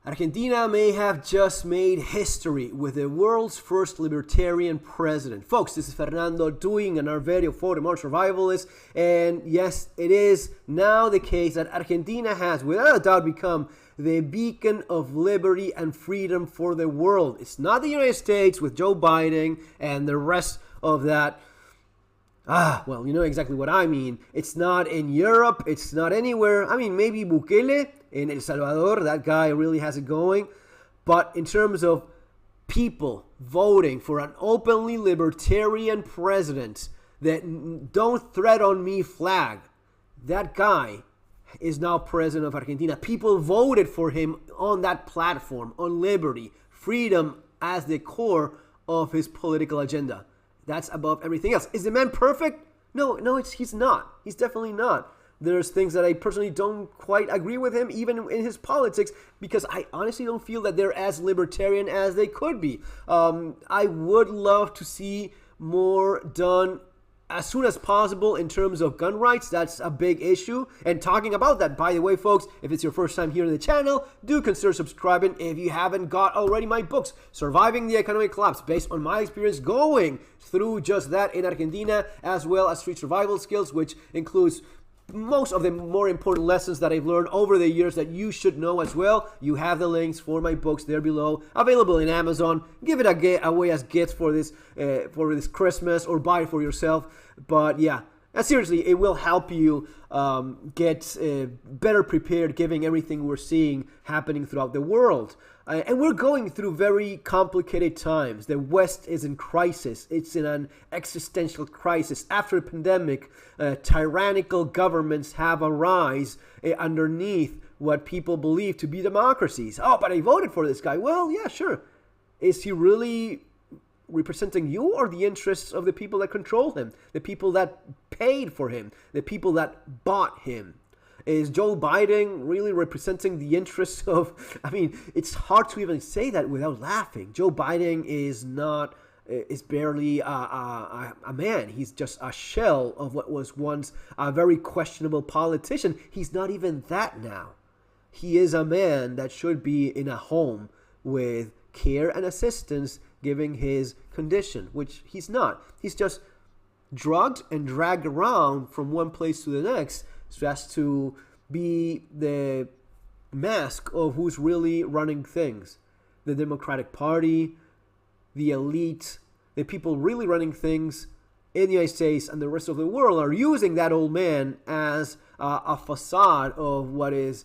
Argentina may have just made history with the world's first libertarian president. Folks, this is Fernando doing another video for the More Survivalists. And yes, it is now the case that Argentina has, without a doubt, become the beacon of liberty and freedom for the world. It's not the United States with Joe Biden and the rest of that. Well, you know exactly what I mean. It's not in Europe. It's not anywhere. I mean, maybe Bukele in El Salvador. That guy really has it going. But in terms of people voting for an openly libertarian president that don't tread on me flag, that guy is now president of Argentina. People voted for him on that platform, on liberty, freedom as the core of his political agenda. That's above everything else. Is the man perfect? No, he's not. He's definitely not. There's things that I personally don't quite agree with him, even in his politics, because I honestly don't feel that they're as libertarian as they could be. I would love to see more done as soon as possible in terms of gun rights. That's a big issue. And talking about that, by the way, folks, if it's your first time here in the channel, do consider subscribing if you haven't got already my books, Surviving the Economic Collapse, based on my experience going through just that in Argentina, as well as Street Survival Skills, which includes most of the more important lessons that I've learned over the years that you should know as well. You have the links for my books there below, available in Amazon. Give it away as gifts for this Christmas, or buy it for yourself. But yeah, seriously, it will help you get better prepared, given everything we're seeing happening throughout the world. And we're going through very complicated times. The West is in crisis. It's in an existential crisis. After the pandemic, tyrannical governments have arisen underneath what people believe to be democracies. Oh, but I voted for this guy. Well, yeah, sure. Is he really representing you, or the interests of the people that control him, the people that paid for him, the people that bought him? Is Joe Biden really representing the interests of, I mean, it's hard to even say that without laughing. Joe Biden is barely a man. He's just a shell of what was once a very questionable politician. He's not even that now. He is a man that should be in a home with care and assistance, given his condition, which he's not. He's just drugged and dragged around from one place to the next, so as to be the mask of who's really running things. The Democratic Party, the elite, the people really running things in the United States and the rest of the world are using that old man as a facade of what is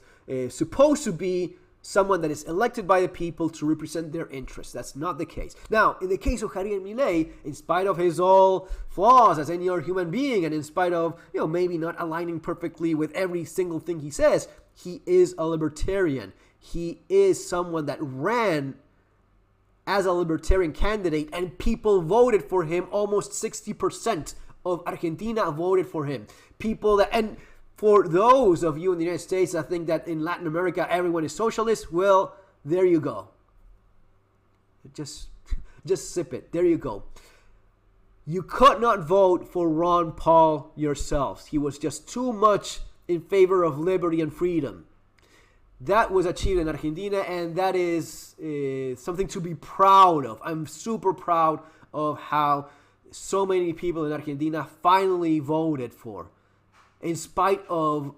supposed to be someone that is elected by the people to represent their interests. That's not the case. Now, in the case of Javier Milei, in spite of his all flaws as any other human being, and in spite of, maybe not aligning perfectly with every single thing he says, he is a libertarian. He is someone that ran as a libertarian candidate, and people voted for him. Almost 60% of Argentina voted for him. People that, and for those of you in the United States that think that in Latin America everyone is socialist, well, there you go. Just sip it. There you go. You could not vote for Ron Paul yourselves. He was just too much in favor of liberty and freedom. That was achieved in Argentina, and that is something to be proud of. I'm super proud of how so many people in Argentina finally voted for, in spite of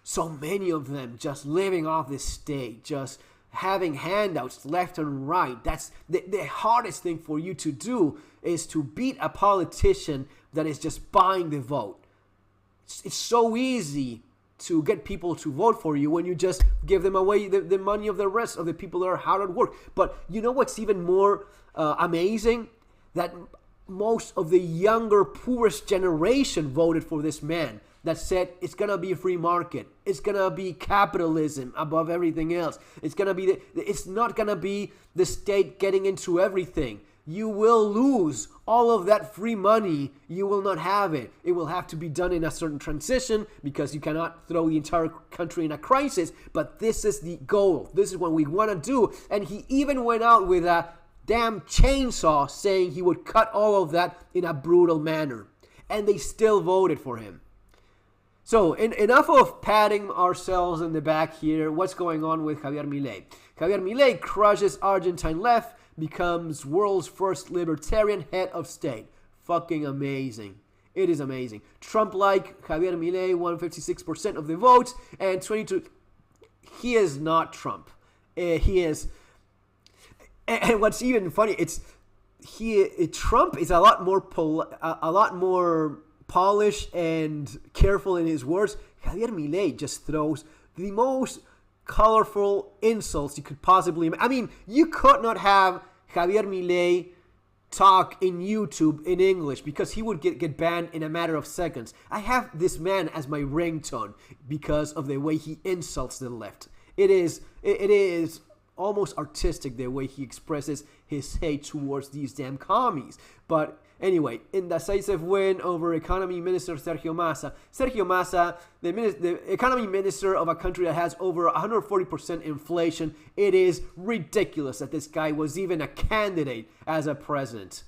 so many of them just living off the state, just having handouts left and right. That's the hardest thing for you to do, is to beat a politician that is just buying the vote. It's so easy to get people to vote for you when you just give them away the money of the rest of the people that are hard at work. But you know what's even more amazing? That most of the younger, poorest generation voted for this man that said it's gonna be a free market, it's gonna be capitalism above everything else, it's not gonna be the state getting into everything. You will lose all of that free money. You will not have it. It will have to be done in a certain transition, because you cannot throw the entire country in a crisis. But this is the goal. This is what we want to do. And he even went out with a damn chainsaw saying he would cut all of that in a brutal manner. And they still voted for him. So, enough of patting ourselves in the back here. What's going on with Javier Milei? Javier Milei crushes Argentine left, becomes world's first libertarian head of state. Fucking amazing. It is amazing. Trump-like Javier Milei won 56% of the votes, and 22. He is not Trump. He is. And what's even funny, Trump is a lot more polished and careful in his words. Javier Milei just throws the most colorful insults you could possibly imagine. I mean, you could not have Javier Milei talk in YouTube in English because he would get banned in a matter of seconds. I have this man as my ringtone because of the way he insults the left. It is almost artistic the way he expresses his hate towards these damn commies. But anyway, in the decisive win over Economy Minister Sergio Massa, the Economy Minister of a country that has over 140% inflation, it is ridiculous that this guy was even a candidate as a president.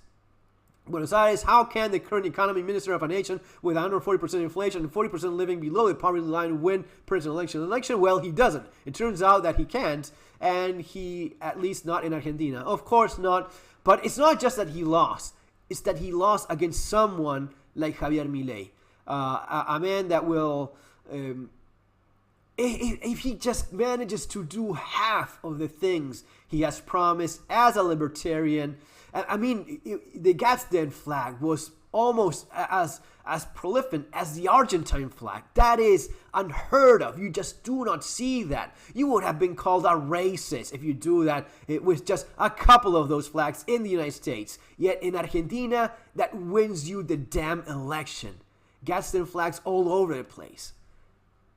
Buenos Aires, how can the current economy minister of a nation with 140% inflation and 40% living below the poverty line win presidential election? Well, he doesn't. It turns out that he can't, and he, at least not in Argentina. Of course not, but it's not just that he lost. It's that he lost against someone like Javier Milei, a man that will, if he just manages to do half of the things he has promised as a libertarian. I mean, the Gadsden flag was almost as prolific as the Argentine flag. That is unheard of. You just do not see that. You would have been called a racist if you do that with just a couple of those flags in the United States. Yet in Argentina, that wins you the damn election. Gadsden flags all over the place.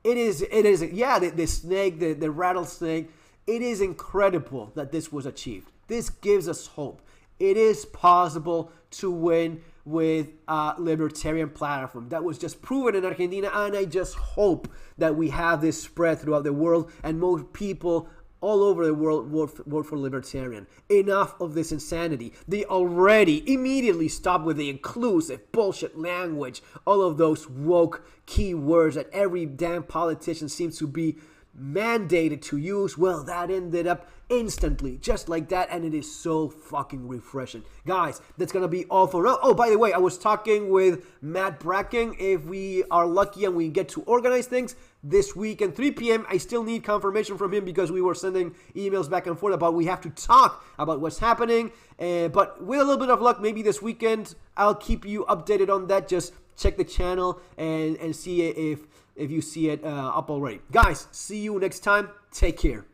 It is, yeah, the snake, the rattlesnake. It is incredible that this was achieved. This gives us hope. It is possible to win with a libertarian platform. That was just proven in Argentina, and I just hope that we have this spread throughout the world and more people all over the world vote for libertarian. Enough of this insanity. They already immediately stopped with the inclusive bullshit language, all of those woke keywords that every damn politician seems to be mandated to use. Well, that ended up instantly, just like that, and it is so fucking refreshing. Guys, that's gonna be all for now. Oh, by the way, I was talking with Matt Bracken. If we are lucky and we get to organize things this weekend, 3 p.m., I still need confirmation from him because we were sending emails back and forth about we have to talk about what's happening. But with a little bit of luck, maybe this weekend, I'll keep you updated on that. Just check the channel and see if you see it up already. Guys, see you next time. Take care.